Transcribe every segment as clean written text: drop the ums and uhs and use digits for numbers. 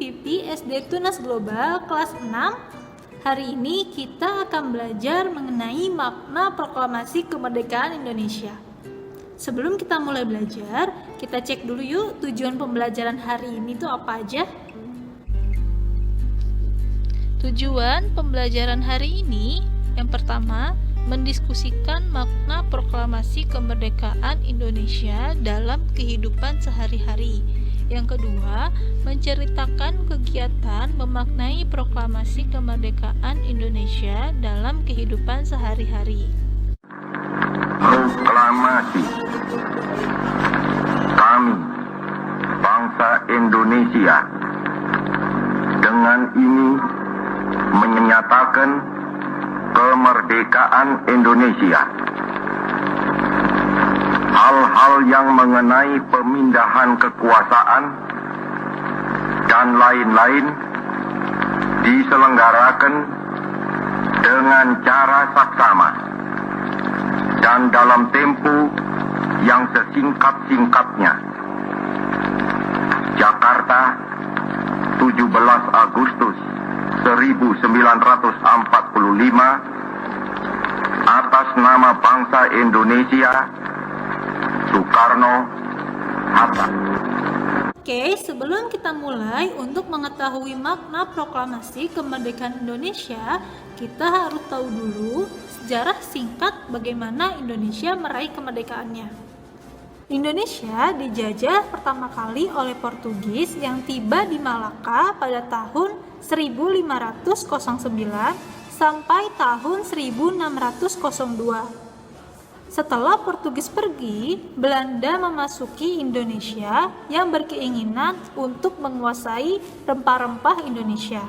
50 SD Tunas Global kelas 6. Hari ini kita akan belajar mengenai makna proklamasi kemerdekaan Indonesia. Sebelum kita mulai belajar, kita cek dulu yuk tujuan pembelajaran hari ini tuh apa aja. Tujuan pembelajaran hari ini yang pertama, mendiskusikan makna proklamasi kemerdekaan Indonesia dalam kehidupan sehari-hari. Yang kedua, menceritakan kegiatan memaknai proklamasi kemerdekaan Indonesia dalam kehidupan sehari-hari. Proklamasi. Kami, bangsa Indonesia, dengan ini menyatakan kemerdekaan Indonesia. Hal-hal yang mengenai pemindahan kekuasaan dan lain-lain diselenggarakan dengan cara saksama dan dalam tempo yang sesingkat-singkatnya. Jakarta, 17 Agustus 1945, atas nama bangsa Indonesia, Soekarno-Hatta. Oke, sebelum kita mulai untuk mengetahui makna proklamasi kemerdekaan Indonesia, kita harus tahu dulu sejarah singkat bagaimana Indonesia meraih kemerdekaannya. Indonesia dijajah pertama kali oleh Portugis yang tiba di Malaka pada tahun 1509 sampai tahun 1602. Setelah Portugis pergi, Belanda memasuki Indonesia yang berkeinginan untuk menguasai rempah-rempah Indonesia.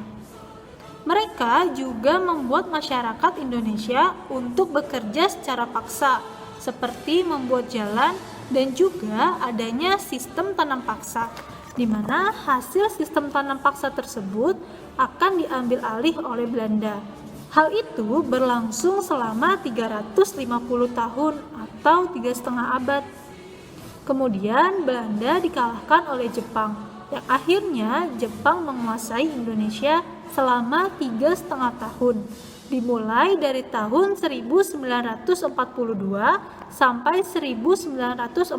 Mereka juga membuat masyarakat Indonesia untuk bekerja secara paksa, seperti membuat jalan dan juga adanya sistem tanam paksa, di mana hasil sistem tanam paksa tersebut akan diambil alih oleh Belanda. Hal itu berlangsung selama 350 tahun atau 3,5 abad. Kemudian Belanda dikalahkan oleh Jepang, yang akhirnya Jepang menguasai Indonesia selama 3,5 tahun, dimulai dari tahun 1942 sampai 1945.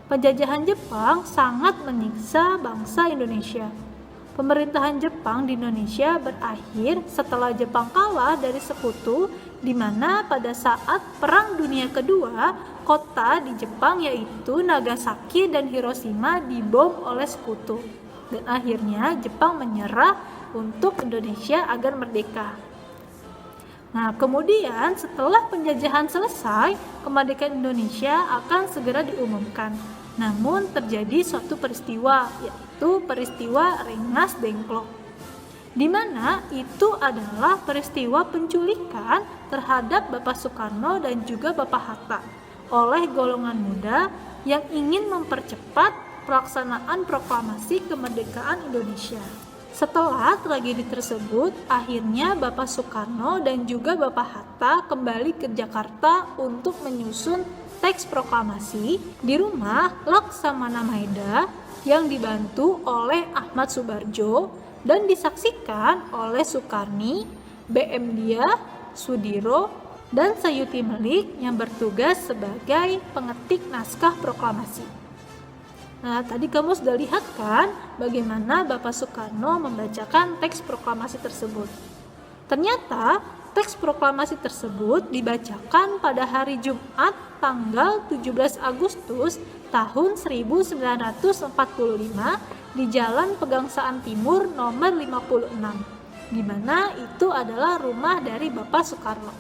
Penjajahan Jepang sangat menyiksa bangsa Indonesia. Pemerintahan Jepang di Indonesia berakhir setelah Jepang kalah dari sekutu, di mana pada saat Perang Dunia Kedua, kota di Jepang yaitu Nagasaki dan Hiroshima dibom oleh sekutu. Dan akhirnya Jepang menyerah untuk Indonesia agar merdeka. Nah, kemudian setelah penjajahan selesai, kemerdekaan Indonesia akan segera diumumkan. Namun terjadi suatu peristiwa, yaitu peristiwa Rengas Dengklok, di mana itu adalah peristiwa penculikan terhadap Bapak Soekarno dan juga Bapak Hatta oleh golongan muda yang ingin mempercepat pelaksanaan proklamasi kemerdekaan Indonesia. Setelah tragedi tersebut, akhirnya Bapak Soekarno dan juga Bapak Hatta kembali ke Jakarta untuk menyusun teks proklamasi di rumah Laksamana Maeda yang dibantu oleh Ahmad Subarjo dan disaksikan oleh Sukarni, BM Dia, Sudiro, dan Sayuti Melik yang bertugas sebagai pengetik naskah proklamasi. Nah, tadi kamu sudah lihat kan bagaimana Bapak Soekarno membacakan teks proklamasi tersebut. Ternyata teks proklamasi tersebut dibacakan pada hari Jumat tanggal 17 Agustus tahun 1945 di Jalan Pegangsaan Timur nomor 56, di mana itu adalah rumah dari Bapak Soekarno.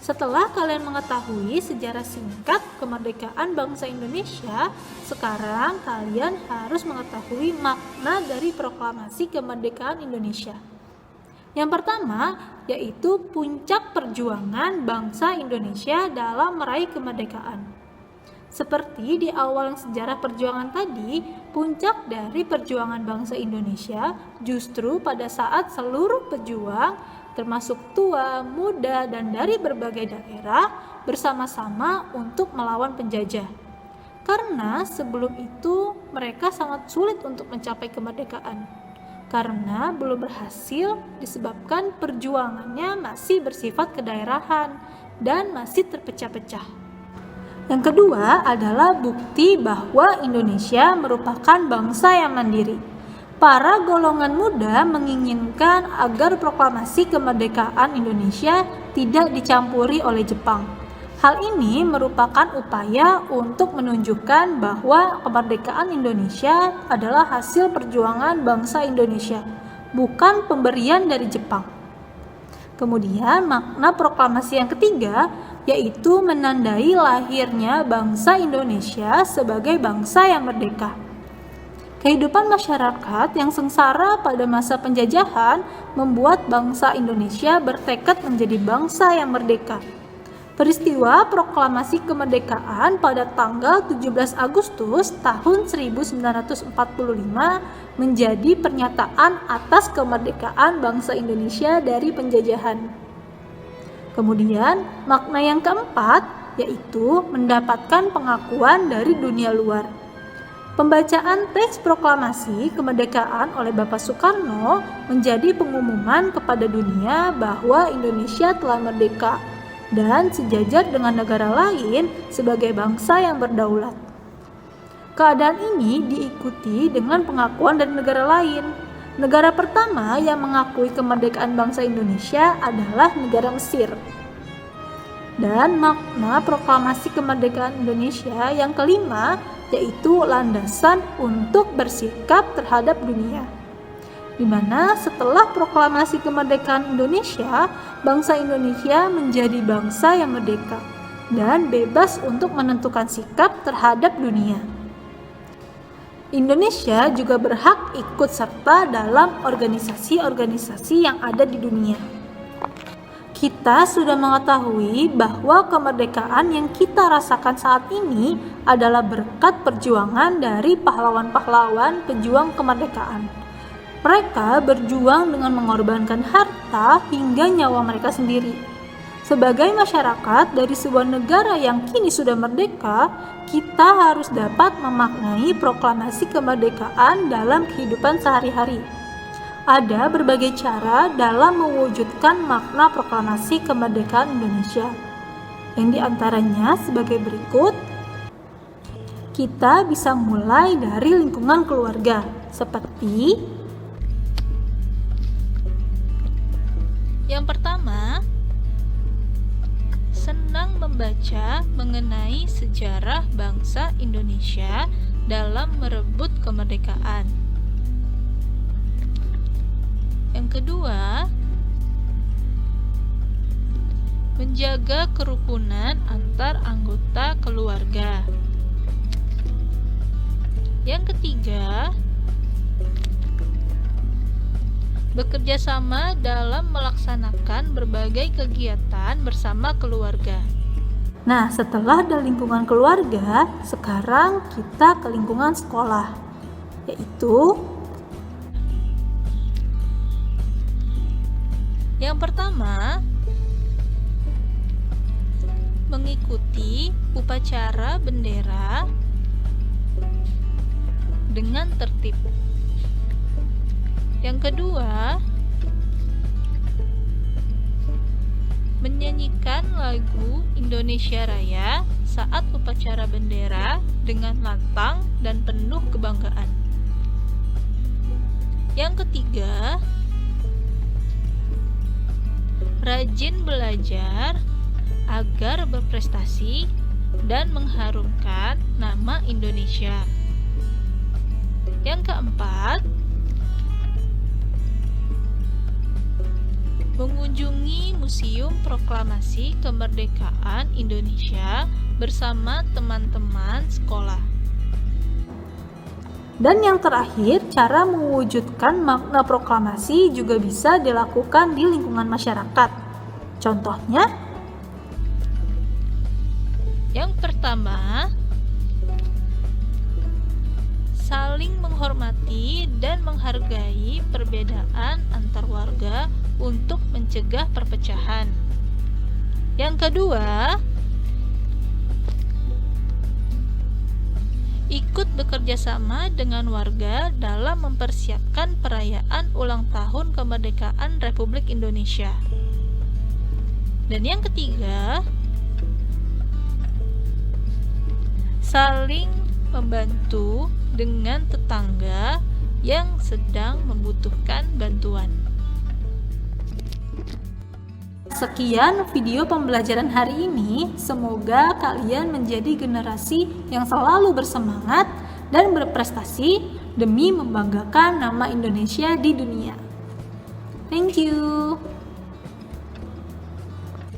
Setelah kalian mengetahui sejarah singkat kemerdekaan bangsa Indonesia, sekarang kalian harus mengetahui makna dari proklamasi kemerdekaan Indonesia. Yang pertama, yaitu puncak perjuangan bangsa Indonesia dalam meraih kemerdekaan. Seperti di awal sejarah perjuangan tadi, puncak dari perjuangan bangsa Indonesia justru pada saat seluruh pejuang, termasuk tua, muda, dan dari berbagai daerah, bersama-sama untuk melawan penjajah. Karena sebelum itu mereka sangat sulit untuk mencapai kemerdekaan, karena belum berhasil disebabkan perjuangannya masih bersifat kedaerahan dan masih terpecah-pecah. Yang kedua adalah bukti bahwa Indonesia merupakan bangsa yang mandiri. Para golongan muda menginginkan agar proklamasi kemerdekaan Indonesia tidak dicampuri oleh Jepang. Hal ini merupakan upaya untuk menunjukkan bahwa kemerdekaan Indonesia adalah hasil perjuangan bangsa Indonesia, bukan pemberian dari Jepang. Kemudian makna proklamasi yang ketiga yaitu menandai lahirnya bangsa Indonesia sebagai bangsa yang merdeka. Kehidupan masyarakat yang sengsara pada masa penjajahan membuat bangsa Indonesia bertekad menjadi bangsa yang merdeka. Peristiwa proklamasi kemerdekaan pada tanggal 17 Agustus tahun 1945 menjadi pernyataan atas kemerdekaan bangsa Indonesia dari penjajahan. Kemudian, makna yang keempat yaitu mendapatkan pengakuan dari dunia luar. Pembacaan teks proklamasi kemerdekaan oleh Bapak Soekarno menjadi pengumuman kepada dunia bahwa Indonesia telah merdeka dan sejajar dengan negara lain sebagai bangsa yang berdaulat. Keadaan ini diikuti dengan pengakuan dari negara lain. Negara pertama yang mengakui kemerdekaan bangsa Indonesia adalah negara Mesir. Dan makna proklamasi kemerdekaan Indonesia yang kelima yaitu landasan untuk bersikap terhadap dunia, di mana setelah proklamasi kemerdekaan Indonesia, bangsa Indonesia menjadi bangsa yang merdeka dan bebas untuk menentukan sikap terhadap dunia. Indonesia juga berhak ikut serta dalam organisasi-organisasi yang ada di dunia. Kita sudah mengetahui bahwa kemerdekaan yang kita rasakan saat ini adalah berkat perjuangan dari pahlawan-pahlawan pejuang kemerdekaan. Mereka berjuang dengan mengorbankan harta hingga nyawa mereka sendiri. Sebagai masyarakat dari sebuah negara yang kini sudah merdeka, kita harus dapat memaknai proklamasi kemerdekaan dalam kehidupan sehari-hari. Ada berbagai cara dalam mewujudkan makna proklamasi kemerdekaan Indonesia. Yang diantaranya sebagai berikut. Kita bisa mulai dari lingkungan keluarga, seperti yang pertama, senang membaca mengenai sejarah bangsa Indonesia dalam merebut kemerdekaan. Yang kedua, menjaga kerukunan antar anggota keluarga. Yang ketiga, bekerja sama dalam melaksanakan berbagai kegiatan bersama keluarga. Nah, setelah dari lingkungan keluarga, sekarang kita ke lingkungan sekolah, yaitu yang pertama, mengikuti upacara bendera dengan tertib. Yang kedua, menyanyikan lagu Indonesia Raya saat upacara bendera dengan lantang dan penuh kebanggaan. Yang ketiga, rajin belajar agar berprestasi dan mengharumkan nama Indonesia. Yang keempat, mengunjungi Museum Proklamasi Kemerdekaan Indonesia bersama teman-teman sekolah. Dan yang terakhir, cara mewujudkan makna proklamasi juga bisa dilakukan di lingkungan masyarakat. Contohnya, yang pertama, saling menghormati dan menghargai perbedaan antar warga untuk mencegah perpecahan. Yang kedua, ikut bekerja sama dengan warga dalam mempersiapkan perayaan ulang tahun kemerdekaan Republik Indonesia. Dan yang ketiga, saling membantu dengan tetangga yang sedang membutuhkan bantuan. Sekian video pembelajaran hari ini. Semoga kalian menjadi generasi yang selalu bersemangat dan berprestasi demi membanggakan nama Indonesia di dunia. Thank you.